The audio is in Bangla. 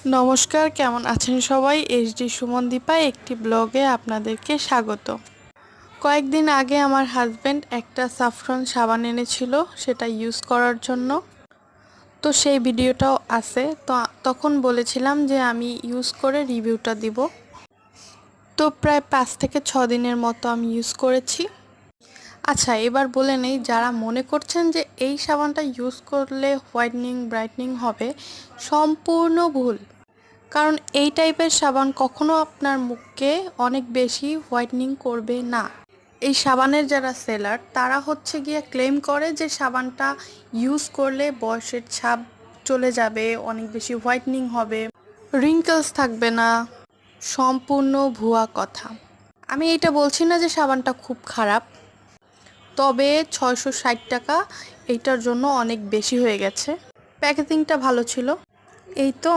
নমস্কার, কেমন আছেন সবাই? এইচডি সুমন দীপা একটি ব্লগে আপনাদেরকে স্বাগত। কয়েকদিন আগে আমার হাজব্যান্ড একটা সাফরন সাবান এনেছিল সেটা ইউজ করার জন্য। তো সেই ভিডিওটাও আছে। তো তখন বলেছিলাম যে আমি ইউজ করে রিভিউটা দিব। তো প্রায় 5 থেকে 6 দিনের মতো আমি ইউজ করেছি। আচ্ছা, এবার বলে নেই, যারা মনে করছেন যে এই সাবানটা ইউজ করলে হোয়াইটনিং ব্রাইটনিং হবে, সম্পূর্ণ ভুল। কারণ এই টাইপের সাবান কখনো আপনার মুখকে অনেক বেশি হোয়াইটনিং করবে না। এই সাবানের যারা সেলার তারা হচ্ছে গিয়ে ক্লেম করে যে সাবানটা ইউজ করলে বয়সের ছাপ চলে যাবে, অনেক বেশি হোয়াইটনিং হবে, রিঙ্কেলস থাকবে না। সম্পূর্ণ ভুয়া কথা। আমি এটা বলছি না যে সাবানটা খুব খারাপ, তবে 660 টাকা এইটার জন্য অনেক বেশি হয়ে গেছে। প্যাকেজিংটা ভালো ছিল। এই তো।